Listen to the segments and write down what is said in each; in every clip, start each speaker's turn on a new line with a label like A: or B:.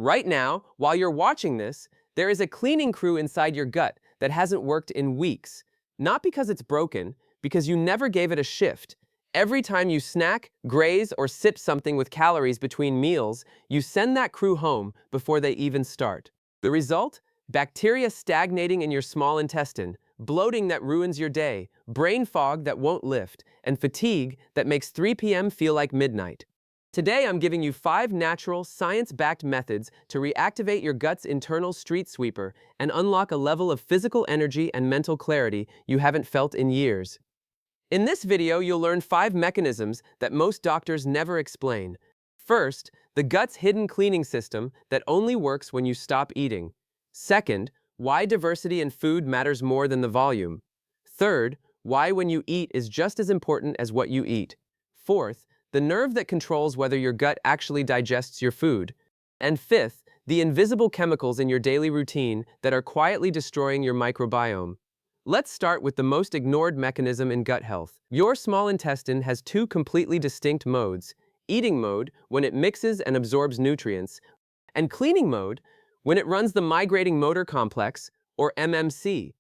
A: Right now, while you're watching this, there is a cleaning crew inside your gut that hasn't worked in weeks. Not because it's broken, because you never gave it a shift. Every time you snack, graze, or sip something with calories between meals, you send that crew home before they even start. The result? Bacteria stagnating in your small intestine, bloating that ruins your day, brain fog that won't lift, and fatigue that makes 3 p.m. feel like midnight. Today, I'm giving you 5 natural, science-backed methods to reactivate your gut's internal street sweeper and unlock a level of physical energy and mental clarity you haven't felt in years. In this video, you'll learn 5 mechanisms that most doctors never explain. First, the gut's hidden cleaning system that only works when you stop eating. Second, why diversity in food matters more than the volume. Third, why when you eat is just as important as what you eat. Fourth, the nerve that controls whether your gut actually digests your food. And fifth, the invisible chemicals in your daily routine that are quietly destroying your microbiome. Let's start with the most ignored mechanism in gut health. Your small intestine has 2 completely distinct modes: eating mode, when it mixes and absorbs nutrients, and cleaning mode, when it runs the migrating motor complex, or MMC.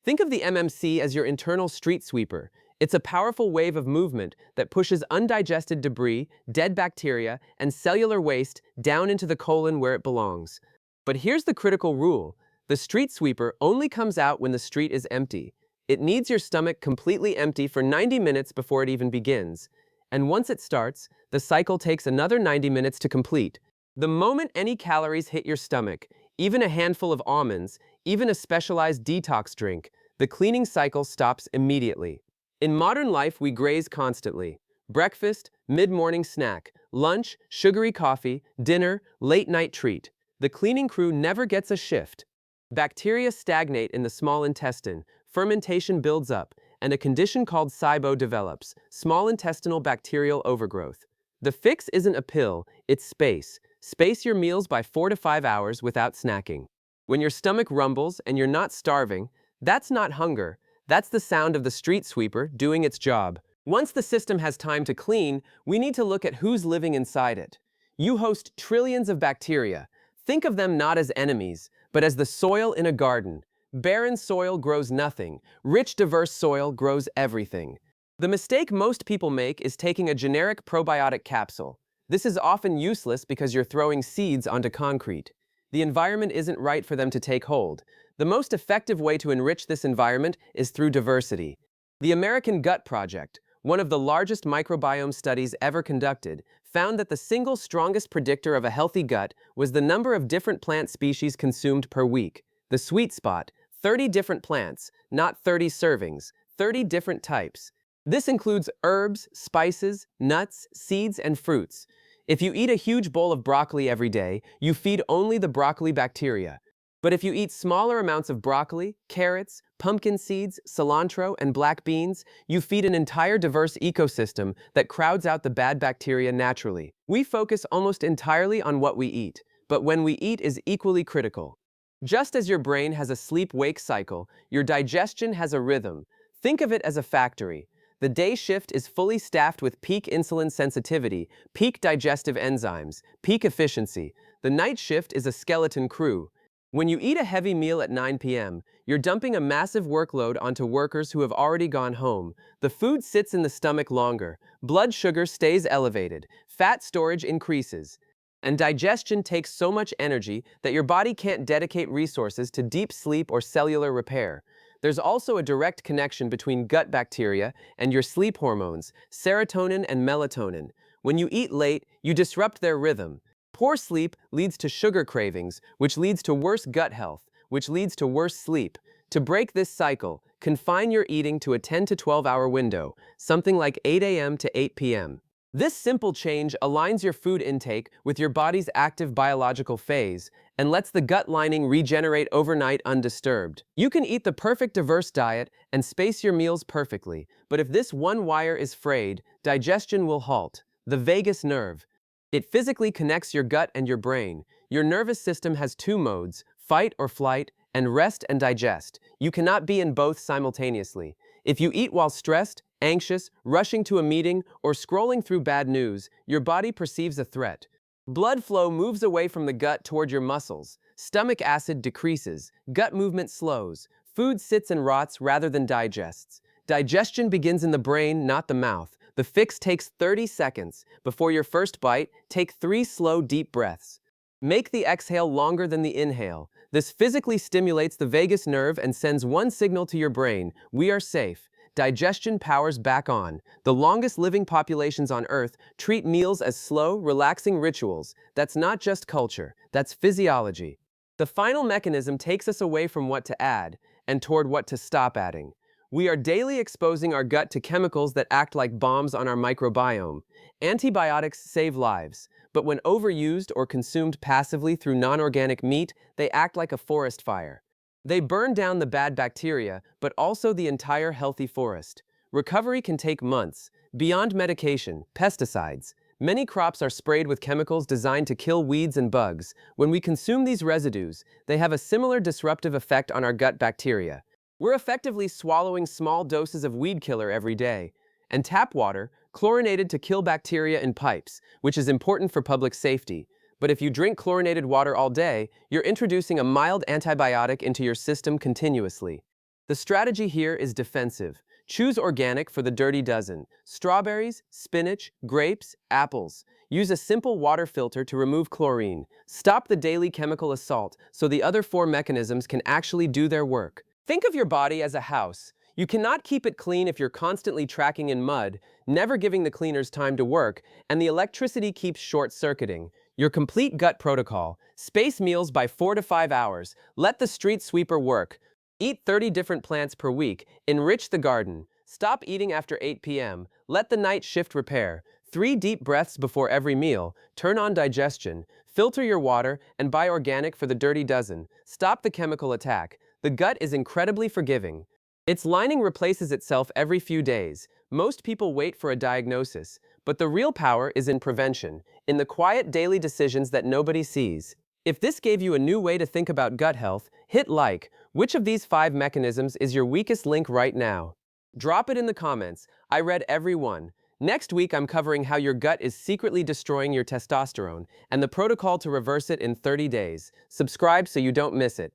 A: Think of the MMC as your internal street sweeper. It's a powerful wave of movement that pushes undigested debris, dead bacteria, and cellular waste down into the colon where it belongs. But here's the critical rule. The street sweeper only comes out when the street is empty. It needs your stomach completely empty for 90 minutes before it even begins. And once it starts, the cycle takes another 90 minutes to complete. The moment any calories hit your stomach, even a handful of almonds, even a specialized detox drink, the cleaning cycle stops immediately. In modern life, we graze constantly. Breakfast, mid-morning snack, lunch, sugary coffee, dinner, late-night treat. The cleaning crew never gets a shift. Bacteria stagnate in the small intestine, fermentation builds up, and a condition called SIBO develops, small intestinal bacterial overgrowth. The fix isn't a pill, it's space. Space your meals by 4 to 5 hours without snacking. When your stomach rumbles and you're not starving, that's not hunger. That's the sound of the street sweeper doing its job. Once the system has time to clean, we need to look at who's living inside it. You host trillions of bacteria. Think of them not as enemies, but as the soil in a garden. Barren soil grows nothing. Rich, diverse soil grows everything. The mistake most people make is taking a generic probiotic capsule. This is often useless because you're throwing seeds onto concrete. The environment isn't right for them to take hold. The most effective way to enrich this environment is through diversity. The American Gut Project, one of the largest microbiome studies ever conducted, found that the single strongest predictor of a healthy gut was the number of different plant species consumed per week. The sweet spot: 30 different plants, not 30 servings, 30 different types. This includes herbs, spices, nuts, seeds, and fruits. If you eat a huge bowl of broccoli every day, you feed only the broccoli bacteria. But if you eat smaller amounts of broccoli, carrots, pumpkin seeds, cilantro, and black beans, you feed an entire diverse ecosystem that crowds out the bad bacteria naturally. We focus almost entirely on what we eat, but when we eat is equally critical. Just as your brain has a sleep-wake cycle, your digestion has a rhythm. Think of it as a factory. The day shift is fully staffed with peak insulin sensitivity, peak digestive enzymes, peak efficiency. The night shift is a skeleton crew. When you eat a heavy meal at 9 p.m., you're dumping a massive workload onto workers who have already gone home. The food sits in the stomach longer, blood sugar stays elevated, fat storage increases, and digestion takes so much energy that your body can't dedicate resources to deep sleep or cellular repair. There's also a direct connection between gut bacteria and your sleep hormones, serotonin and melatonin. When you eat late, you disrupt their rhythm. Poor sleep leads to sugar cravings, which leads to worse gut health, which leads to worse sleep. To break this cycle, confine your eating to a 10 to 12-hour window, something like 8 a.m. to 8 p.m. This simple change aligns your food intake with your body's active biological phase and lets the gut lining regenerate overnight undisturbed. You can eat the perfect diverse diet and space your meals perfectly, but if this one wire is frayed, digestion will halt. The vagus nerve. It physically connects your gut and your brain. Your nervous system has 2 modes, fight or flight, and rest and digest. You cannot be in both simultaneously. If you eat while stressed, anxious, rushing to a meeting, or scrolling through bad news, your body perceives a threat. Blood flow moves away from the gut toward your muscles. Stomach acid decreases. Gut movement slows. Food sits and rots rather than digests. Digestion begins in the brain, not the mouth. The fix takes 30 seconds. Before your first bite, take 3 slow, deep breaths. Make the exhale longer than the inhale. This physically stimulates the vagus nerve and sends one signal to your brain: we are safe. Digestion powers back on. The longest living populations on Earth treat meals as slow, relaxing rituals. That's not just culture, that's physiology. The final mechanism takes us away from what to add and toward what to stop adding. We are daily exposing our gut to chemicals that act like bombs on our microbiome. Antibiotics save lives, but when overused or consumed passively through non-organic meat, they act like a forest fire. They burn down the bad bacteria, but also the entire healthy forest. Recovery can take months. Beyond medication, pesticides. Many crops are sprayed with chemicals designed to kill weeds and bugs. When we consume these residues, they have a similar disruptive effect on our gut bacteria. We're effectively swallowing small doses of weed killer every day. And tap water, chlorinated to kill bacteria in pipes, which is important for public safety. But if you drink chlorinated water all day, you're introducing a mild antibiotic into your system continuously. The strategy here is defensive. Choose organic for the dirty dozen. Strawberries, spinach, grapes, apples. Use a simple water filter to remove chlorine. Stop the daily chemical assault so the other 4 mechanisms can actually do their work. Think of your body as a house. You cannot keep it clean if you're constantly tracking in mud, never giving the cleaners time to work, and the electricity keeps short-circuiting. Your complete gut protocol. Space meals by 4 to 5 hours. Let the street sweeper work. Eat 30 different plants per week. Enrich the garden. Stop eating after 8 p.m. Let the night shift repair. 3 deep breaths before every meal. Turn on digestion. Filter your water and buy organic for the dirty dozen. Stop the chemical attack. The gut is incredibly forgiving. Its lining replaces itself every few days. Most people wait for a diagnosis, but the real power is in prevention, in the quiet daily decisions that nobody sees. If this gave you a new way to think about gut health, hit like. Which of these 5 mechanisms is your weakest link right now? Drop it in the comments. I read every one. Next week, I'm covering how your gut is secretly destroying your testosterone and the protocol to reverse it in 30 days. Subscribe so you don't miss it.